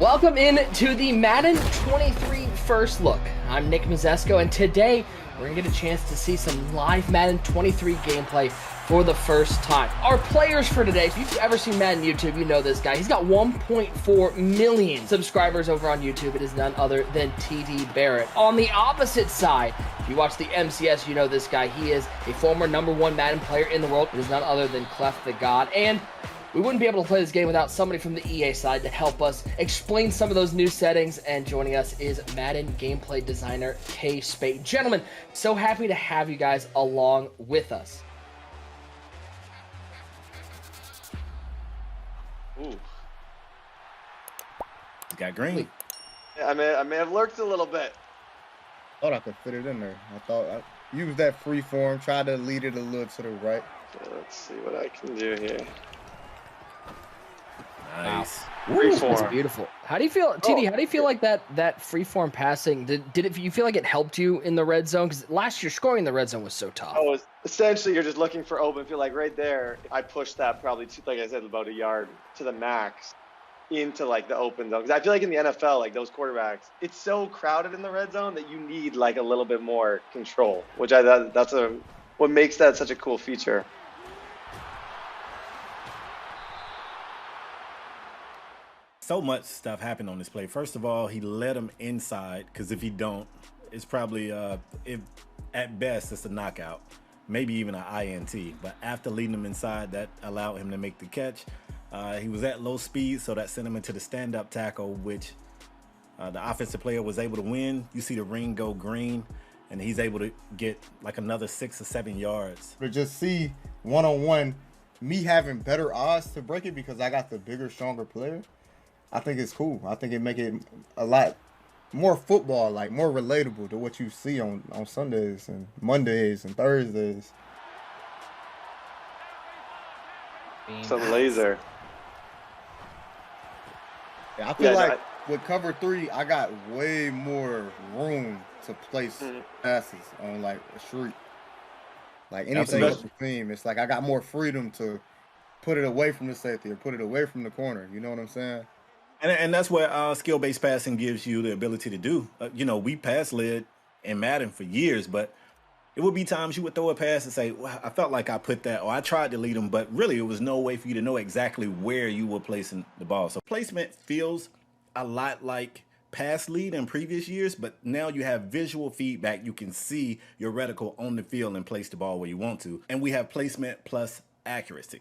Welcome in to the Madden 23 First Look. I'm Nick Mazesco, and today we're going to get a chance to see some live Madden 23 gameplay for the first time. Our players for today, if you've ever seen Madden YouTube, you know this guy. He's got 1.4 million subscribers over on YouTube. It is none other than TD Barrett. On the opposite side, if you watch the MCS, you know this guy. He is a former #1 Madden player in the world. It is none other than Clef the God. And we wouldn't be able to play this game without somebody from the EA side to help us explain some of those new settings, and joining us is Madden gameplay designer K Spade. Gentlemen, so happy to have you guys along with us. Ooh. You got green. Yeah, I may have lurked a little bit. Thought I could fit it in there. I thought I used that free form, tried to lead it a little to the right. Okay, let's see what I can do here. Nice. Wow. Ooh, that's beautiful. How do you feel, TD? How do you feel like that freeform passing? Did it? You feel like it helped you in the red zone? Because last year scoring in the red zone was so tough. Oh, essentially you're just looking for open. Feel like right there, I pushed that probably like I said, about a yard to the max into like the open zone. Because I feel like in the NFL, like those quarterbacks, it's so crowded in the red zone that you need like a little bit more control. Which that's what makes that such a cool feature. So much stuff happened on this play. First of all, he led him inside, because if he don't, it's probably, if at best, it's a knockout, maybe even an INT. But after leading him inside, that allowed him to make the catch. He was at low speed, so that sent him into the stand-up tackle, which the offensive player was able to win. You see the ring go green, and he's able to get like another 6 or 7 yards. But just see one-on-one, me having better odds to break it because I got the bigger, stronger player. I think it's cool. I think it make it a lot more football, like more relatable to what you see on Sundays and Mondays and Thursdays. Some laser. Yeah, I feel like with cover 3, I got way more room to place passes on like a street. Like anything else the theme, it's like I got more freedom to put it away from the safety or put it away from the corner. You know what I'm saying? And that's what skill-based passing gives you the ability to do. You know, we pass led in Madden for years, but it would be times you would throw a pass and say, well, I felt like I put that, or I tried to lead them, but really it was no way for you to know exactly where you were placing the ball. So placement feels a lot like pass lead in previous years, but now you have visual feedback. You can see your reticle on the field and place the ball where you want to. And we have placement plus accuracy.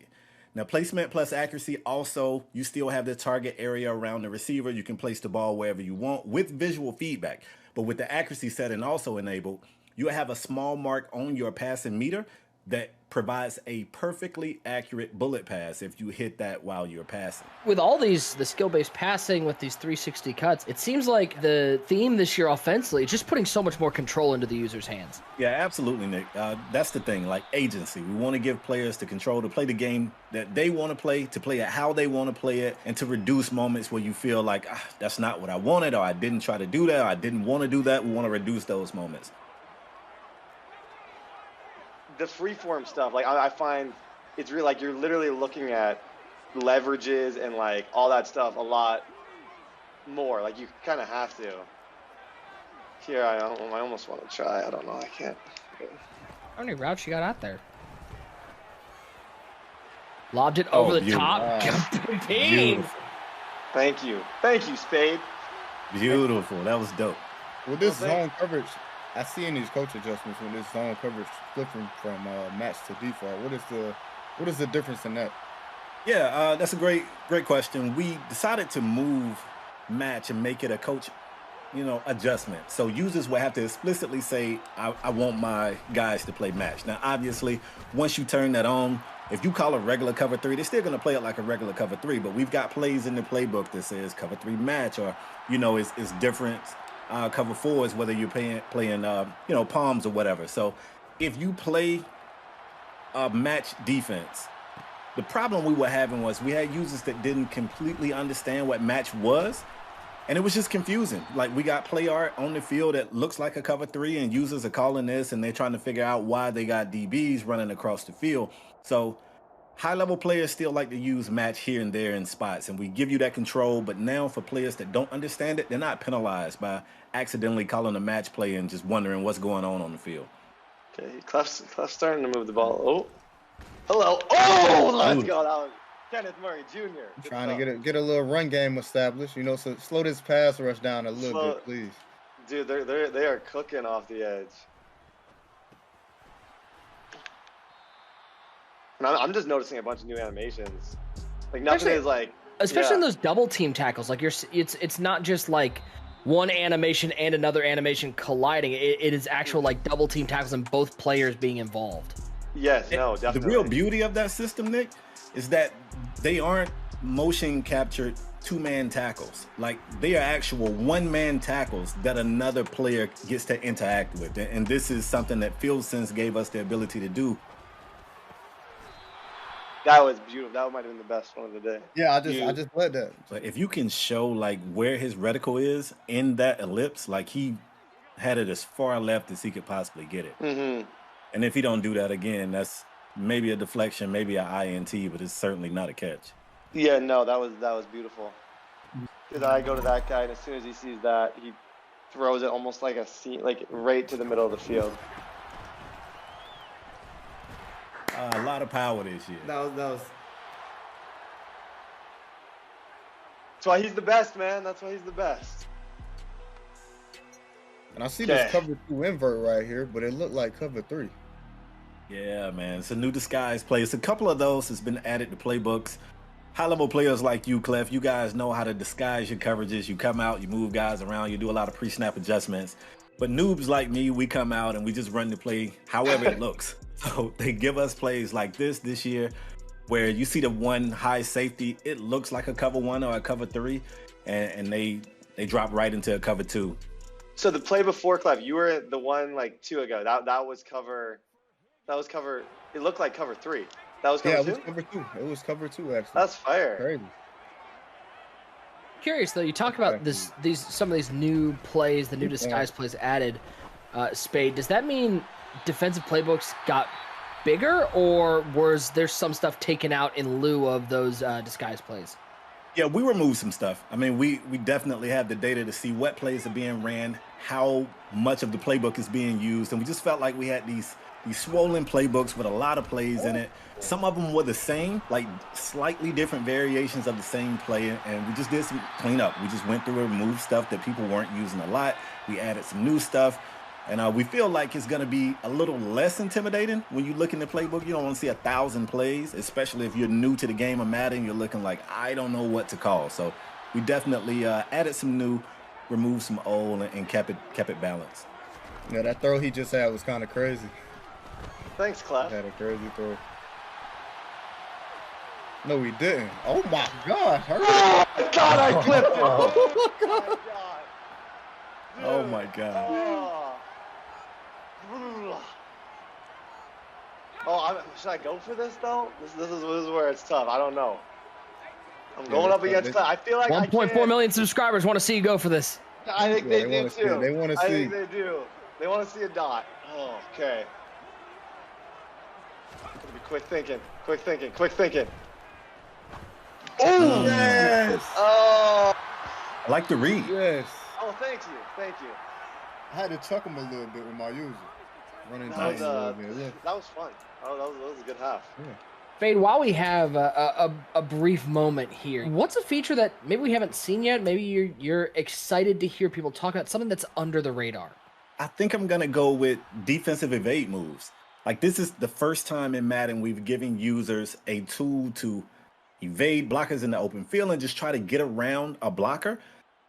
Now, placement plus accuracy, also, you still have the target area around the receiver. You can place the ball wherever you want with visual feedback. But with the accuracy setting also enabled, you have a small mark on your passing meter that provides a perfectly accurate bullet pass if you hit that while you're passing. With all the skill-based passing with these 360 cuts, it seems like the theme this year offensively is just putting so much more control into the user's hands. Yeah, absolutely, Nick. That's the thing, like agency. We want to give players the control to play the game that they want to play it how they want to play it, and to reduce moments where you feel like, that's not what I wanted, or I didn't try to do that, or I didn't want to do that. We want to reduce those moments. The freeform stuff, like I find it's really like you're literally looking at leverages and like all that stuff a lot more. Like you kind of have to. Here, I almost want to try. I don't know. I can't. How many routes you got out there? Lobbed it over the top. Beautiful. Thank you, Spade. Beautiful. That was dope. With this zone coverage, I see in these coach adjustments when this zone coverage flipping from match to default. What is the difference in that? Yeah, that's a great question. We decided to move match and make it a coach, adjustment. So users will have to explicitly say, I want my guys to play match. Now, obviously, once you turn that on, if you call a regular cover 3, they're still going to play it like a regular cover 3. But we've got plays in the playbook that says cover 3 match, or it's different. Cover 4s, whether you're playing palms or whatever. So if you play match defense, the problem we were having was we had users that didn't completely understand what match was, and it was just confusing. Like, we got play art on the field that looks like a cover 3, and users are calling this, and they're trying to figure out why they got DBs running across the field. So High-level players still like to use match here and there in spots, and we give you that control. But now for players that don't understand it, they're not penalized by accidentally calling a match play and just wondering what's going on the field. Okay, Clef's starting to move the ball. Oh, hello. Oh, let's go. That was Kenneth Murray Jr. Trying to get a little run game established. You know, so slow this pass rush down a little bit, please. Dude, they are cooking off the edge. And I'm just noticing a bunch of new animations. Like nothing is like, especially in those double team tackles. Like it's not just like one animation and another animation colliding. It is actual like double team tackles and both players being involved. Yes, no, definitely. The real beauty of that system, Nick, is that they aren't motion captured two-man tackles. Like they are actual one-man tackles that another player gets to interact with. And this is something that FieldSense gave us the ability to do. That was beautiful. That might have been the best one of the day. Yeah, I just let that. But if you can show like where his reticle is in that ellipse, like he had it as far left as he could possibly get it. Mm-hmm. And if he don't do that again, that's maybe a deflection, maybe an INT, but it's certainly not a catch. Yeah, no, that was beautiful. Because I go to that guy, and as soon as he sees that, he throws it almost like a seam, like right to the middle of the field. A lot of power this year. That was. That's why he's the best, man. That's why he's the best. And I see this cover 2 invert right here, but it looked like cover 3. Yeah, man. It's a new disguise play. It's a couple of those that's been added to playbooks. High-level players like you, Clef, you guys know how to disguise your coverages. You come out, you move guys around, you do a lot of pre-snap adjustments. But noobs like me, we come out and we just run the play however it looks. So they give us plays like this year, where you see the one high safety, it looks like a cover 1 or a cover 3, and they drop right into a cover 2. So the play before, Clef, you were the one like 2 ago. That was cover. It looked like cover 3. That was cover 2? Yeah, it was cover 2. It was cover 2 actually. That's fire. Crazy. Curious though, you talk about some of these new plays, the new disguise plays added. Spade, does that mean defensive playbooks got bigger, or was there some stuff taken out in lieu of those disguise plays? Yeah, we removed some stuff. I mean, we definitely have the data to see what plays are being ran, how much of the playbook is being used, and we just felt like we had these swollen playbooks with a lot of plays in it. Some of them were the same, like slightly different variations of the same play, and we just did some cleanup. We just went through and removed stuff that people weren't using a lot. We added some new stuff, and we feel like it's going to be a little less intimidating when you look in the playbook. You don't want to see 1,000 plays, especially if you're new to the game of Madden. You're looking like, I don't know what to call. So we definitely added some new, removed some old, and kept it balanced. Yeah, that throw he just had was kind of crazy. Thanks, Clef. Had a crazy throw. No, he didn't. Oh my God! Oh my God! I clipped it. Oh my God! Should I go for this though? This is where it's tough. I don't know. I'm going up against Clef. I feel like 1.4 million subscribers want to see you go for this. I think they do too. They want to see. I think they do. They want to see a dot. Oh, okay. Quick thinking. Oh, yes! Oh! I like the read. Yes. Oh, thank you. I had to chuck him a little bit with my user. Running that was fun. Oh, that was a good half. Yeah. Fade, while we have a brief moment here, what's a feature that maybe we haven't seen yet? Maybe you're excited to hear people talk about, something that's under the radar. I think I'm going to go with defensive evade moves. Like, this is the first time in Madden we've given users a tool to evade blockers in the open field and just try to get around a blocker.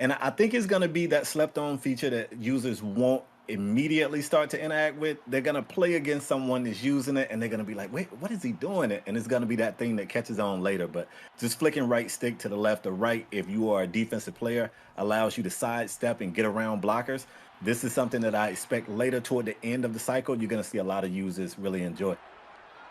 And I think it's going to be that slept-on feature that users won't immediately start to interact with. They're going to play against someone that's using it, and they're going to be like, wait, what is he doing? And it's going to be that thing that catches on later. But just flicking right stick to the left or right, if you are a defensive player, allows you to sidestep and get around blockers. This is something that I expect later toward the end of the cycle, you're going to see a lot of users really enjoy.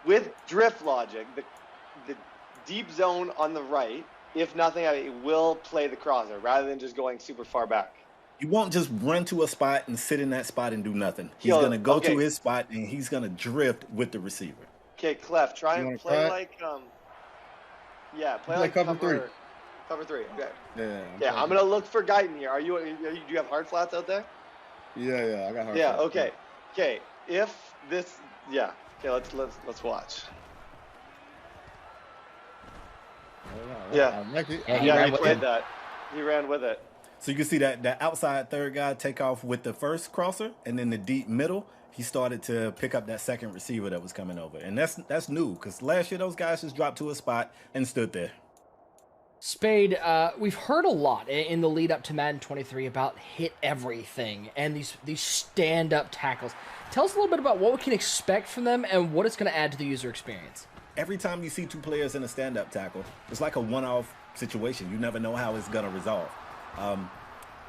With drift logic, the deep zone on the right, if nothing, it will play the crosser rather than just going super far back. You won't just run to a spot and sit in that spot and do nothing. He's going to go to his spot and he's going to drift with the receiver. Okay, Clef, try and play like yeah, play like cover three. Cover three. Okay. Yeah. I'm gonna look for Guyton here. Do you have hard flats out there? Yeah, I got hard flats. Yeah. Okay. Okay. If this, yeah. Okay, let's watch. Yeah. Yeah, he played that. He ran with it. So you can see that outside third guy take off with the first crosser, and then the deep middle, he started to pick up that second receiver that was coming over. And that's new, because last year those guys just dropped to a spot and stood there. Spade, we've heard a lot in the lead up to Madden 23 about hit everything and these stand-up tackles. Tell us a little bit about what we can expect from them and what it's going to add to the user experience. Every time you see two players in a stand-up tackle, it's like a one-off situation. You never know how it's going to resolve.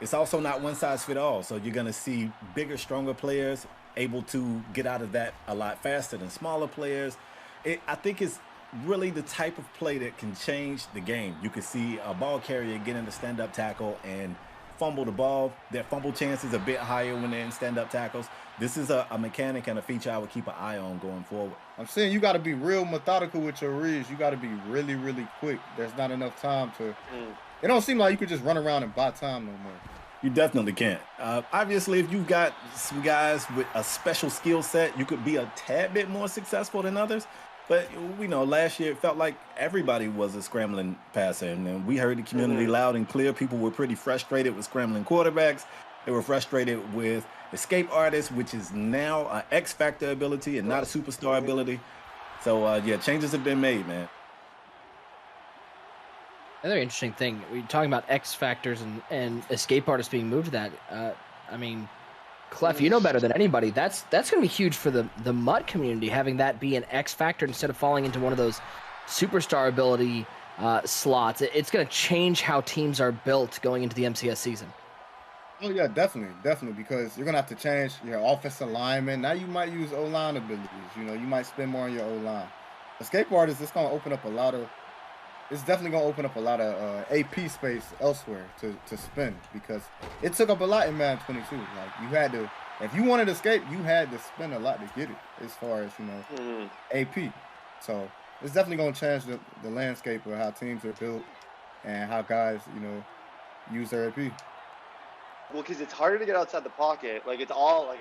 It's also not one size fit all, so you're going to see bigger, stronger players able to get out of that a lot faster than smaller players. I think it's really the type of play that can change the game. You can see a ball carrier get in the stand-up tackle and fumble the ball. Their fumble chance is a bit higher when they're in stand-up tackles. This is a mechanic and a feature I would keep an eye on going forward. I'm saying you got to be real methodical with your reads. You got to be really, really quick. There's not enough time to... It don't seem like you could just run around and buy time no more. You definitely can't. Obviously, if you've got some guys with a special skill set, you could be a tad bit more successful than others. But we know last year it felt like everybody was a scrambling passer, and we heard the community loud and clear. People were pretty frustrated with scrambling quarterbacks. They were frustrated with escape artists, which is now an X factor ability and not a superstar ability. So yeah, changes have been made, man. Another interesting thing, we're talking about X factors and escape artists being moved to that. I mean, Clef, you know better than anybody. That's going to be huge for the MUT community, having that be an X factor instead of falling into one of those superstar ability slots. It's going to change how teams are built going into the MCS season. Oh yeah, definitely, because you're gonna have to change your offensive alignment. Now you might use O-line abilities. You know, you might spend more on your O-line. Escape artists, it's gonna open up a lot of. It's definitely gonna open up a lot of AP space elsewhere to spend, because it took up a lot in Madden 22. Like you had to, if you wanted to escape, you had to spend a lot to get it. As far as AP, so it's definitely gonna change the landscape of how teams are built and how guys use their AP. Well, because it's harder to get outside the pocket. Like it's all like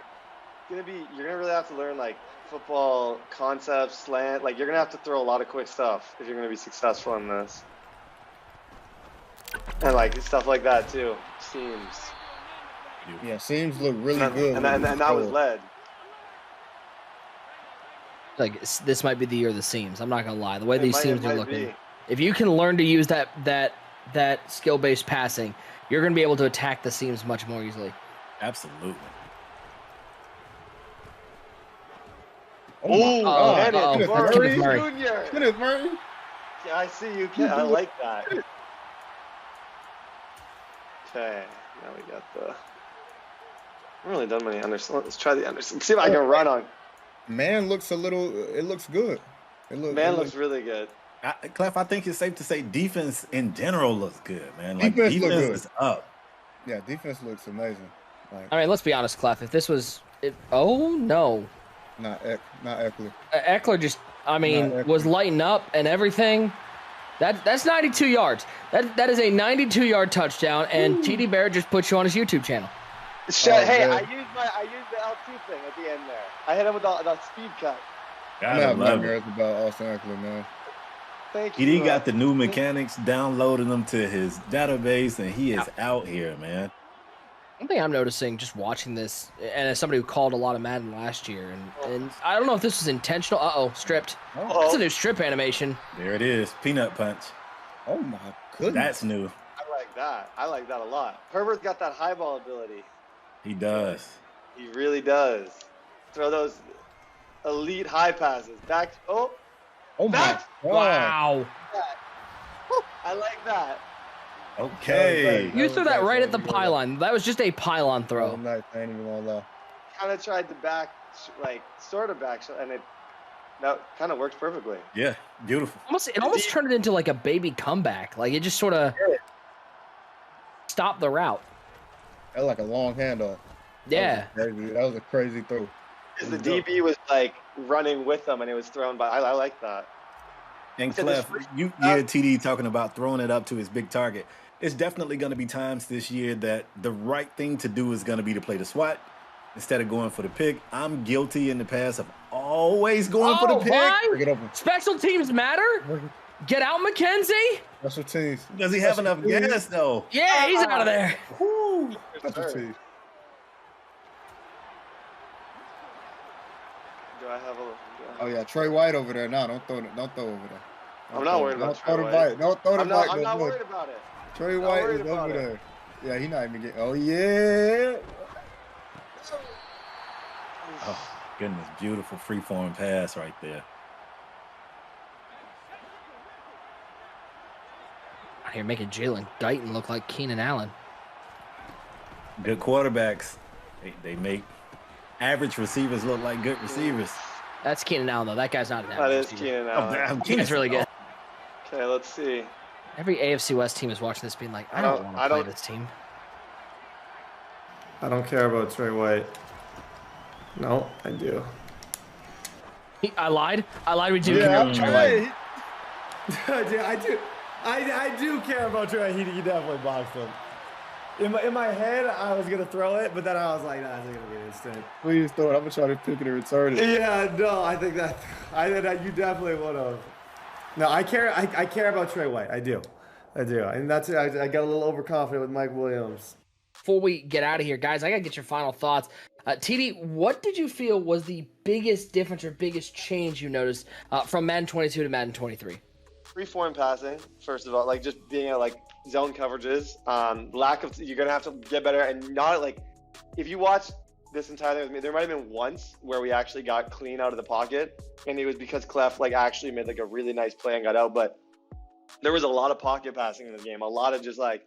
you're gonna really have to learn like football concepts, slant. Like you're gonna have to throw a lot of quick stuff if you're gonna be successful in this. And like stuff like that too. Seams. Yeah, seams look really good. And that was led. Like this might be the year of the seams. I'm not gonna lie. The way these seams are looking, if you can learn to use that skill-based passing, you're going to be able to attack the seams much more easily. Absolutely. Kenneth Murray. Kenneth Murray. Yeah, I see you. I like that. Okay, now we got the. I haven't really done many Anderson. Let's try the Anderson. See if I can run on. Man looks a little. It looks good. Man looks really good. Clef, I think it's safe to say defense in general looks good, man. Like defense is up. Yeah, defense looks amazing. Like, I mean, let's be honest, Clef. If this was, oh no, not Eckler. Eckler just, I mean, was lighting up and everything. That's 92 yards. That is a 92-yard touchdown, and TD Barrett just put you on his YouTube channel. Hey, I used the LT thing at the end there. I hit him with the speed cut. I'm having nightmares about Austin Eckler, man. Thank you. He got the new mechanics, downloading them to his database, and he is out here, man. One thing I'm noticing just watching this, and as somebody who called a lot of Madden last year, and I don't know if this was intentional. Stripped. That's a new strip animation. There it is. Peanut punch. Oh my goodness. That's new. I like that a lot. Herbert's got that high ball ability. He does. He really does. Throw those elite high passes. Back. Oh my God. Wow. I like that. Okay. You threw that right at the pylon. That was just a pylon throw. I ain't even gonna lie. Kind of tried to sort of back, and that kind of worked perfectly. Yeah, beautiful. It almost turned it into like a baby comeback. Like it just sort of stopped the route. That was like a long handoff. Yeah. That was a crazy throw. The DB was like running with them, and it was thrown by. I like that. And Clef, you hear TD talking about throwing it up to his big target. It's definitely going to be times this year that the right thing to do is going to be to play the SWAT instead of going for the pick. I'm guilty in the past of always going for the pick. Special teams matter. Get out, McKenzie. Special teams. Does he have enough gas, though? Yeah, he's out of there. Woo. Special teams. Do I have a? Oh yeah, Trey White over there. No, don't throw over there. I'm not worried about Trey White. Don't throw the bite. I'm not worried about it. Trey White is over there. Yeah, he not even getting. Oh yeah. Oh goodness, beautiful free-form pass right there. Out here making Jalen Guyton look like Keenan Allen. Good quarterbacks. They make average receivers look like good receivers. That's Keenan Allen, though. That guy's not an average That is receiver. Keenan Allen. Keenan's really good. Okay, let's see. Every AFC West team is watching this being like, I don't want to play this team. I don't care about Trey White. No, I do. I lied. I lied. We do Yeah, care I'm about Trey White. I do. I do care about Trey. He definitely boxed him. In my head, I was gonna throw it, but then I was like, nah, it's gonna be an instant. Please throw it. I'm gonna try to pick it and return it. Yeah, no, I think that you definitely would have. No, I care about Trey White. I do, and that's it. I got a little overconfident with Mike Williams. Before we get out of here, guys, I gotta get your final thoughts. TD, what did you feel was the biggest difference or biggest change you noticed from Madden 22 to Madden 23? Free-form passing, first of all, like just being at like zone coverages. Lack of, you're gonna have to get better, and not like, if you watch this entire thing with me, there might have been once where we actually got clean out of the pocket, and it was because Clef like actually made like a really nice play and got out. But there was a lot of pocket passing in this game, a lot of just like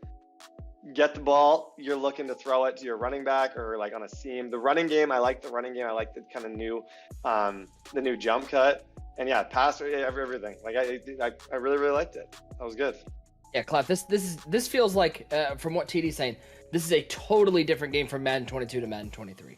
get the ball, you're looking to throw it to your running back or like on a seam. The running game, I like the running game. I like the kind of new, the new jump cut, and yeah, pass everything. Like I really liked it. That was good. Yeah, Clef, this feels like, from what TD's saying, this is a totally different game from Madden 22 to Madden 23.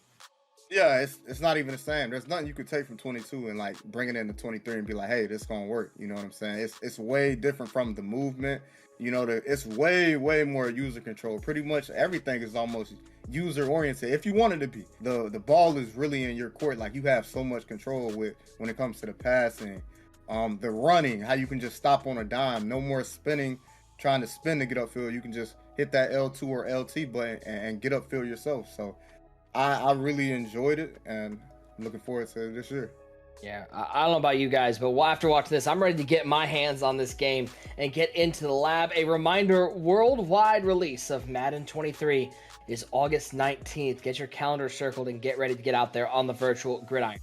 Yeah, it's not even the same. There's nothing you could take from 22 and like bring it into 23 and be like, hey, this gonna work. You know what I'm saying? It's way different from the movement. You know, it's way more user control. Pretty much everything is almost user oriented. If you want it to be, the ball is really in your court. Like you have so much control with when it comes to the passing, the running, how you can just stop on a dime. No more spinning, trying to spin to get upfield. You can just hit that L2 or LT button and get upfield yourself. So I really enjoyed it, and I'm looking forward to this year. Yeah, I don't know about you guys, but after watching this, I'm ready to get my hands on this game and get into the lab. A reminder, worldwide release of Madden 23 is August 19th. Get your calendar circled and get ready to get out there on the virtual gridiron.